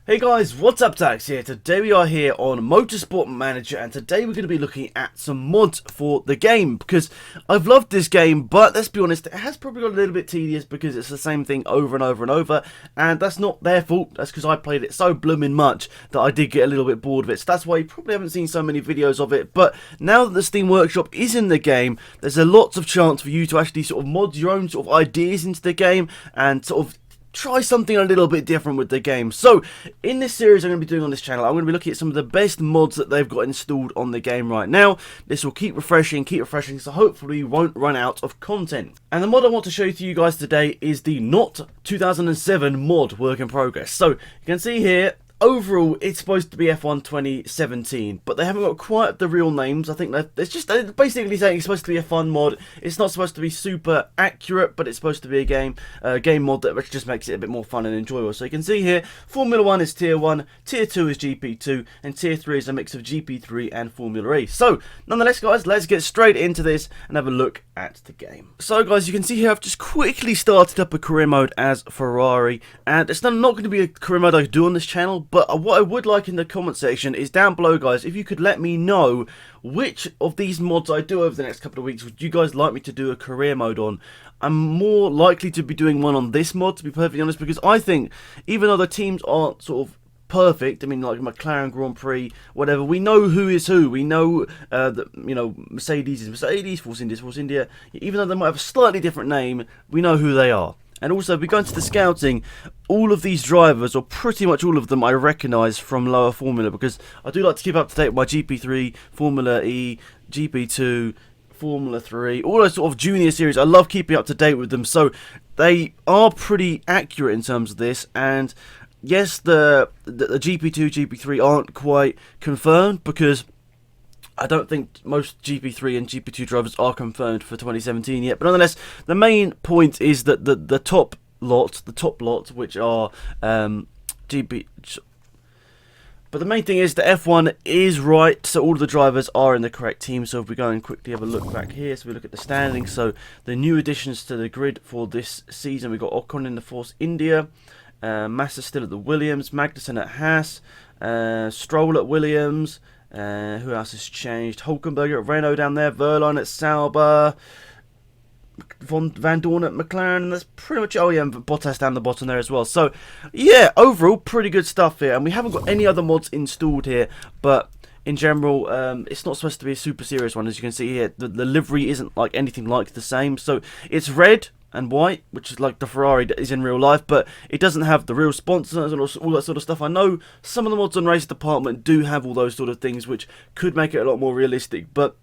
Hey guys, what's up, Dax here. Today we are here on Motorsport Manager, and today we're going to be looking at some mods for the game, because I've loved this game, but let's be honest, it has probably got a little bit tedious because it's the same thing over and over and over, and that's not their fault. That's because I played it so blooming much that I did get a little bit bored of it, so that's why you probably haven't seen so many videos of it. But now that the Steam Workshop is in the game, there's a lots of chance for you to actually sort of mod your own sort of ideas into the game and sort of try something a little bit different with the game. So in this series I'm going to be doing on this channel, I'm going to be looking at some of the best mods that they've got installed on the game right now. This will keep refreshing, so hopefully we won't run out of content. And the mod I want to show to you guys today is the Not 2007 mod work in progress. So you can see here, overall, it's supposed to be F1 2017, but they haven't got quite the real names. I think that it's just basically saying it's supposed to be a fun mod. It's not supposed to be super accurate, but it's supposed to be a game mod that just makes it a bit more fun and enjoyable. So you can see here, Formula 1 is Tier 1, Tier 2 is GP2, and Tier 3 is a mix of GP3 and Formula E. So, nonetheless, guys, let's get straight into this and have a look at the game. So, guys, you can see here I've just quickly started up a career mode as Ferrari, and it's not going to be a career mode I do on this channel, but what I would like in the comment section is down below, guys, if you could let me know which of these mods I do over the next couple of weeks would you guys like me to do a career mode on. I'm more likely to be doing one on this mod, to be perfectly honest, because I think even though the teams aren't sort of perfect, I mean, like McLaren Grand Prix, whatever, we know who is who. We know that, you know, Mercedes is Mercedes, Force India is Force India. Even though they might have a slightly different name, we know who they are. And also, if we go into the scouting, all of these drivers, or pretty much all of them, I recognise from lower Formula, because I do like to keep up to date with my GP3, Formula E, GP2, Formula 3, all those sort of junior series. I love keeping up to date with them, so they are pretty accurate in terms of this. And yes, the GP2, GP3 aren't quite confirmed, because I don't think most GP3 and GP2 drivers are confirmed for 2017 yet. But nonetheless, the main point is that the top lot, which are GP. But the main thing is the F1 is right, so all of the drivers are in the correct team. So if we go and quickly have a look back here, so we look at the standings. So the new additions to the grid for this season, we've got Ocon in the Force India, Massa still at the Williams, Magnussen at Haas, Stroll at Williams. Who else has changed? Hulkenberg at Renault down there, Verline at Sauber, Van Dorn at McLaren, and that's pretty much, oh yeah, and Bottas down the bottom there as well. So yeah, overall pretty good stuff here, and we haven't got any other mods installed here, but in general, it's not supposed to be a super serious one. As you can see here, the livery isn't like anything like the same, so it's red and white, which is like the Ferrari that is in real life, but it doesn't have the real sponsors and all that sort of stuff. I know some of the mods on Race Department do have all those sort of things, which could make it a lot more realistic, but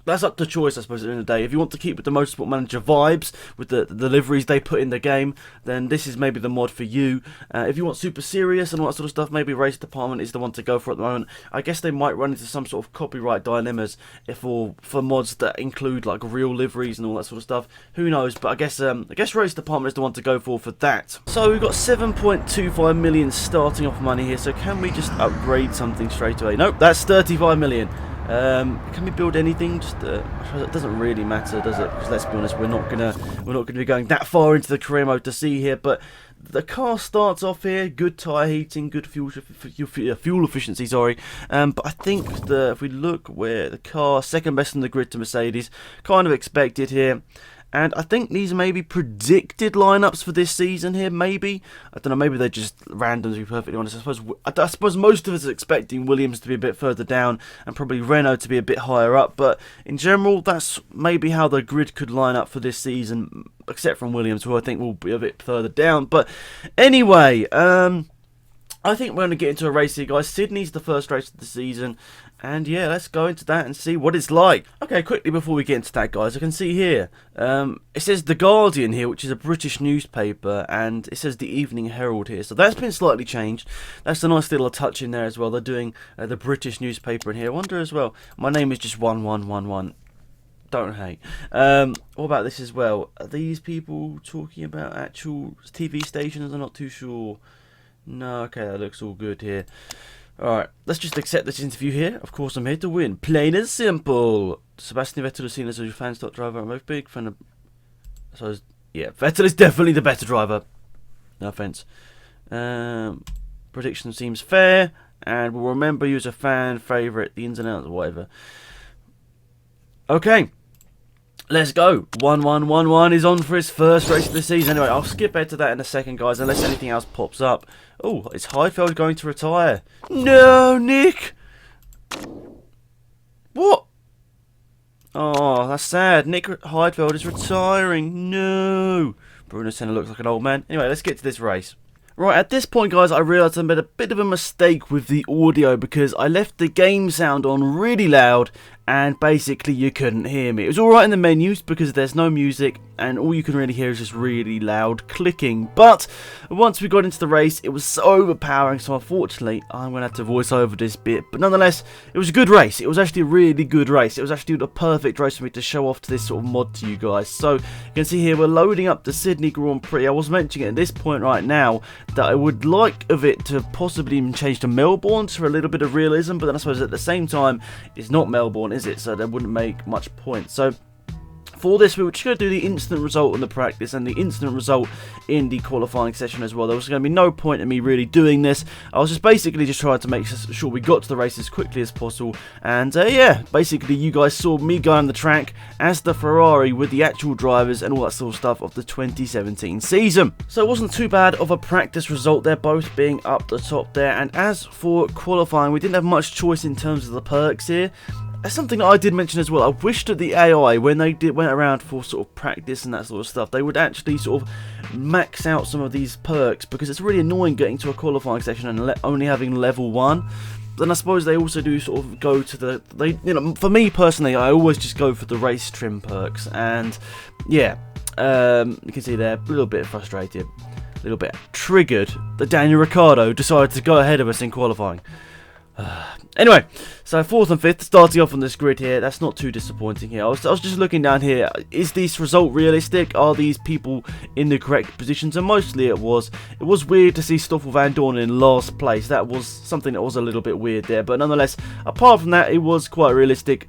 that's up to choice, I suppose, at the end of the day. If you want to keep with the Motorsport Manager vibes, with the liveries they put in the game, then this is maybe the mod for you. If you want super serious and all that sort of stuff, maybe Race Department is the one to go for at the moment. I guess they might run into some sort of copyright dilemmas for mods that include like real liveries and all that sort of stuff. Who knows? But I guess Race Department is the one to go for that. So we've got 7.25 million starting off money here. So can we just upgrade something straight away? Nope, that's 35 million. Can we build anything? Just it doesn't really matter, does it? Because let's be honest, we're not gonna be going that far into the career mode to see here. But the car starts off here, good tyre heating, good fuel efficiency. Sorry, but I think if we look where the car second best in the grid to Mercedes, kind of expected here. And I think these may be predicted lineups for this season here, maybe. I don't know, maybe they're just random, to be perfectly honest. I suppose most of us are expecting Williams to be a bit further down and probably Renault to be a bit higher up. But in general, that's maybe how the grid could line up for this season, except from Williams, who I think will be a bit further down. But anyway, I think we're going to get into a race here, guys. Sydney's the first race of the season. And yeah, let's go into that and see what it's like. Okay, quickly before we get into that, guys, I can see here, it says The Guardian here, which is a British newspaper, and it says The Evening Herald here. So that's been slightly changed. That's a nice little touch in there as well. They're doing the British newspaper in here. I wonder as well, my name is just 1111. Don't hate. What about this as well? Are these people talking about actual TV stations? I'm not too sure. No, okay, that looks all good here. Alright, let's just accept this interview here. Of course, I'm here to win. Plain and simple. Sebastian Vettel is seen as a fan stock driver. I'm a big fan of... yeah, Vettel is definitely the better driver. No offence. prediction seems fair, and we'll remember you as a fan favourite, the ins and outs, or whatever. Okay, let's go. 1-1-1-1 is on for his first race of the season. Anyway, I'll skip ahead to that in a second, guys, unless anything else pops up. Oh, is Heidfeld going to retire? No, Nick! What? Oh, that's sad. Nick Heidfeld is retiring. No. Bruno Senna looks like an old man. Anyway, let's get to this race. Right, at this point, guys, I realised I made a bit of a mistake with the audio because I left the game sound on really loud and basically you couldn't hear me. It was alright in the menus because there's no music and all you can really hear is just really loud clicking. But once we got into the race, it was so overpowering, so unfortunately, I'm going to have to voice over this bit. But nonetheless, it was a good race. It was actually a really good race. It was actually the perfect race for me to show off to this sort of mod to you guys. So, you can see here, we're loading up the Sydney Grand Prix. I was mentioning at this point right now that I would like of it to possibly even change to Melbourne for a little bit of realism. But then I suppose at the same time, it's not Melbourne, is it? So that wouldn't make much point. So for this, we were just going to do the instant result in the practice and the instant result in the qualifying session as well. There was going to be no point in me really doing this. I was just basically just trying to make sure we got to the race as quickly as possible. And yeah, basically you guys saw me go on the track as the Ferrari with the actual drivers and all that sort of stuff of the 2017 season. So it wasn't too bad of a practice result. They're both being up the top there. And as for qualifying, we didn't have much choice in terms of the perks here. That's something that I did mention as well. I wished that the AI, when they went around for sort of practice and that sort of stuff, they would actually sort of max out some of these perks, because it's really annoying getting to a qualifying section and only having level 1. Then I suppose they also do sort of go to the, you know, for me personally, I always just go for the race trim perks, and yeah, you can see they're a little bit frustrated, a little bit triggered that Daniel Ricciardo decided to go ahead of us in qualifying. Anyway, so 4th and 5th, starting off on this grid here. That's not too disappointing here. I was just looking down here. Is this result realistic? Are these people in the correct positions? And mostly it was. It was weird to see Stoffel Van Dorn in last place. That was something that was a little bit weird there. But nonetheless, apart from that, it was quite realistic.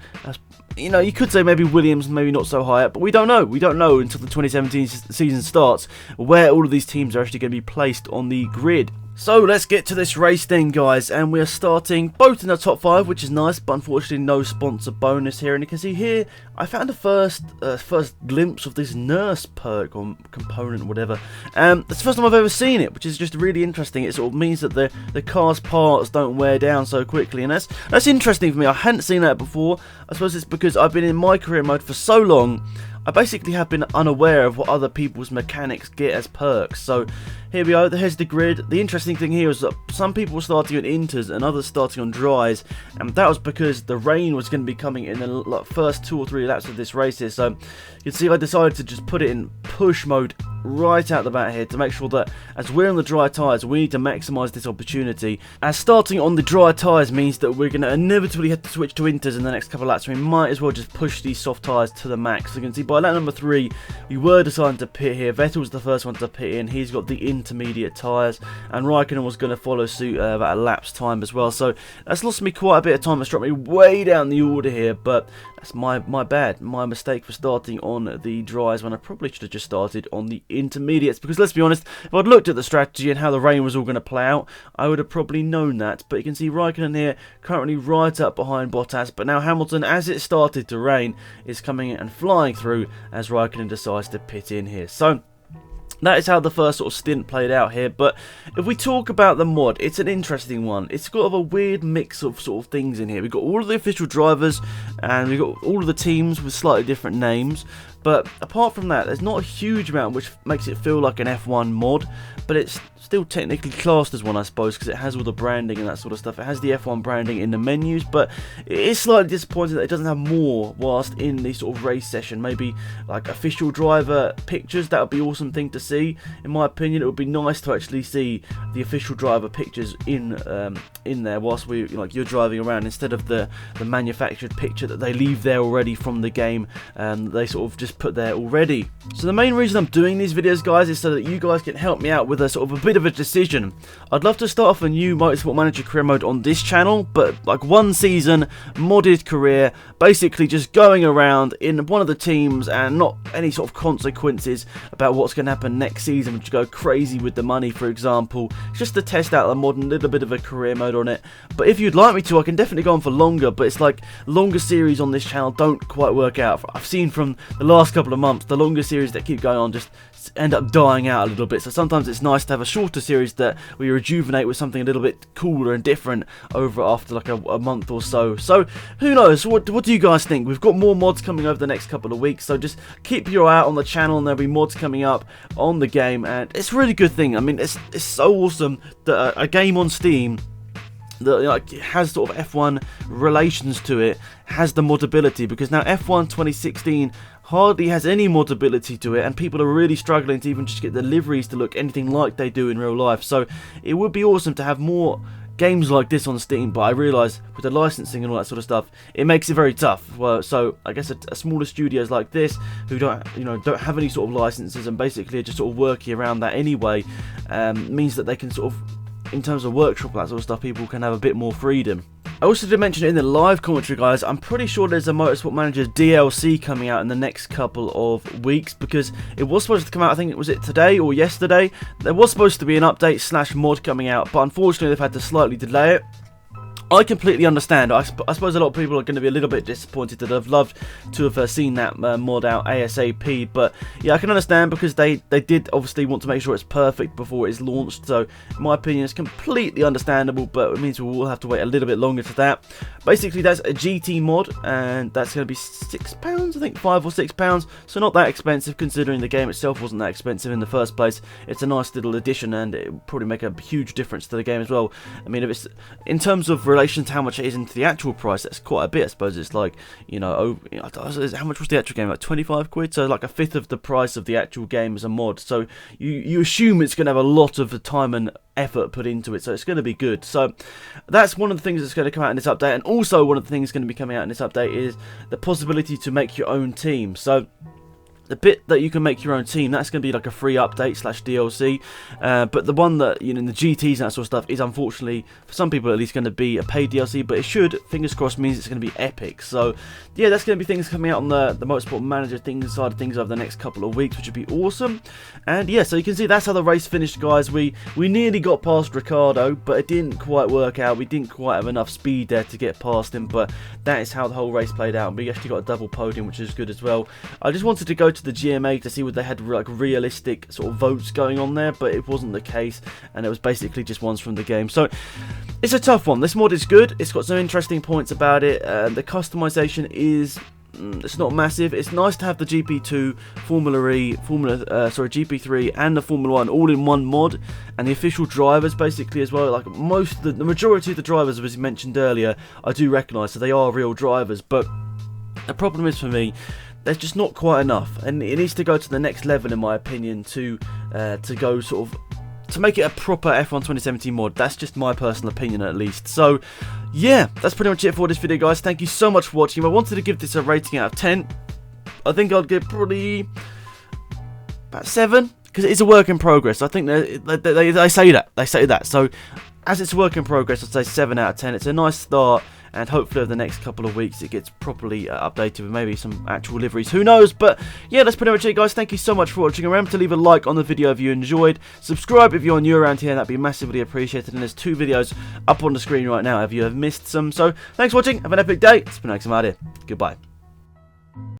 You know, you could say maybe Williams, maybe not so high up, but we don't know. We don't know until the 2017 season starts where all of these teams are actually going to be placed on the grid. So let's get to this race then, guys, and we are starting both in the top 5, which is nice, but unfortunately no sponsor bonus here. And you can see here, I found the first glimpse of this nurse perk or component, whatever. It's the first time I've ever seen it, which is just really interesting. It sort of means that the car's parts don't wear down so quickly, and that's interesting for me. I hadn't seen that before. I suppose it's because I've been in my career mode for so long. I basically have been unaware of what other people's mechanics get as perks. So here we are, here's the grid. The interesting thing here is that some people were starting on inters and others starting on dries, and that was because the rain was going to be coming in the first 2 or 3 laps of this race here. So you can see I decided to just put it in push mode right out the back here to make sure that as we're on the dry tyres, we need to maximise this opportunity. As starting on the dry tyres means that we're going to inevitably have to switch to inters in the next couple of laps. We might as well just push these soft tyres to the max. So you can see by lap number 3, we were deciding to pit here. Vettel's the first one to pit in. He's got the intermediate tyres, and Raikkonen was going to follow suit about a lap's time as well. So that's lost me quite a bit of time. It's dropped me way down the order here, but that's my bad, my mistake for starting on the dries when I probably should have just started on the intermediates, because let's be honest, if I'd looked at the strategy and how the rain was all going to play out, I would have probably known that. But you can see Raikkonen here currently right up behind Bottas, but now Hamilton, as it started to rain, is coming in and flying through as Raikkonen decides to pit in here. So that is how the first sort of stint played out here. But if we talk about the mod, it's an interesting one. It's got a weird mix of sort of things in here. We've got all of the official drivers and we've got all of the teams with slightly different names. But apart from that, there's not a huge amount, which makes it feel like an F1 mod, but it's still technically classed as one, I suppose, because it has all the branding and that sort of stuff. It has the F1 branding in the menus, but it is slightly disappointing that it doesn't have more whilst in the sort of race session. Maybe like official driver pictures. That would be an awesome thing to see. In my opinion, it would be nice to actually see the official driver pictures in there whilst you're driving around, instead of the manufactured picture that they leave there already from the game. They sort of just just put there already. So the main reason I'm doing these videos, guys, is so that you guys can help me out with a sort of a bit of a decision. I'd love to start off a new Motorsport Manager career mode on this channel, but like 1 season, modded career, basically just going around in one of the teams and not any sort of consequences about what's going to happen next season, which go crazy with the money, for example. Just to test out the mod and a little bit of a career mode on it. But if you'd like me to, I can definitely go on for longer, but it's like longer series on this channel don't quite work out. I've seen from the last couple of months, the longer series that keep going on just end up dying out a little bit. So sometimes it's nice to have a shorter series that we rejuvenate with something a little bit cooler and different over after like a month or so. So who knows? What do you guys think? We've got more mods coming over the next couple of weeks, so just keep your eye out on the channel and there'll be mods coming up on the game, and it's a really good thing. I mean, it's so awesome that a game on Steam that like has sort of F1 relations to it has the modability, because now F1 2016 hardly has any modability to it, and people are really struggling to even just get the liveries to look anything like they do in real life. So it would be awesome to have more games like this on Steam, but I realise with the licensing and all that sort of stuff, it makes it very tough. Well, so I guess a smaller studios like this, who don't have any sort of licenses and basically are just sort of working around that anyway, means that they can sort of, in terms of workshop and that sort of stuff, people can have a bit more freedom. I also did mention it in the live commentary, guys. I'm pretty sure there's a Motorsport Manager DLC coming out in the next couple of weeks, because it was supposed to come out, I think it was today or yesterday. There was supposed to be an update slash mod coming out, but unfortunately they've had to slightly delay it. I completely understand. I suppose a lot of people are going to be a little bit disappointed that I've loved to have seen that mod out ASAP, but yeah, I can understand, because they did obviously want to make sure it's perfect before it's launched. So in my opinion, it's completely understandable, but it means we will have to wait a little bit longer for that. Basically, that's a GT mod, and that's going to be £6, I think, £5 or £6, so not that expensive considering the game itself wasn't that expensive in the first place. It's a nice little addition, and it will probably make a huge difference to the game as well. I mean, if it's in terms of relation to how much it is into the actual price, that's quite a bit. I suppose it's like, how much was the actual game, like 25 quid, so like a fifth of the price of the actual game as a mod. So you assume it's going to have a lot of the time and effort put into it, so it's going to be good. So that's one of the things that's going to come out in this update, and also one of the things going to be coming out in this update is the possibility to make your own team. So the bit that you can make your own team, that's going to be like a free update slash DLC, but the one that, in the GTs and that sort of stuff is unfortunately, for some people at least, going to be a paid DLC, but it should, fingers crossed, means it's going to be epic. So yeah, that's going to be things coming out on the Motorsport Manager side of things over the next couple of weeks, which would be awesome. And yeah, so you can see that's how the race finished, guys. We nearly got past Ricciardo, but it didn't quite work out. We didn't quite have enough speed there to get past him, but that is how the whole race played out. We actually got a double podium, which is good as well. I just wanted to go to the GMA to see what they had, like realistic sort of votes going on there, but it wasn't the case, and it was basically just ones from the game. So it's a tough one. This mod is good. It's got some interesting points about it. The customization is it's not massive. It's nice to have the GP2, GP3 and the Formula 1 all in one mod, and the official drivers basically as well. Like the majority of the drivers, as mentioned earlier, I do recognise, so they are real drivers, but the problem is for me, there's just not quite enough, and it needs to go to the next level in my opinion to go sort of to make it a proper F1 2017 mod. That's just my personal opinion at least. So yeah, that's pretty much it for this video, guys. Thank you so much for watching. If I wanted to give this a rating out of 10, I think I'd give probably about 7, because it is a work in progress. I think they say that. So as it's a work in progress, I'd say 7 out of 10. It's a nice start, and hopefully over the next couple of weeks it gets properly updated with maybe some actual liveries. Who knows? But yeah, that's pretty much it, guys. Thank you so much for watching. Remember to leave a like on the video if you enjoyed. Subscribe if you're new around here, that'd be massively appreciated. And there's 2 videos up on the screen right now if you have missed some. So thanks for watching. Have an epic day. It's been Alex, I'm out here. Goodbye.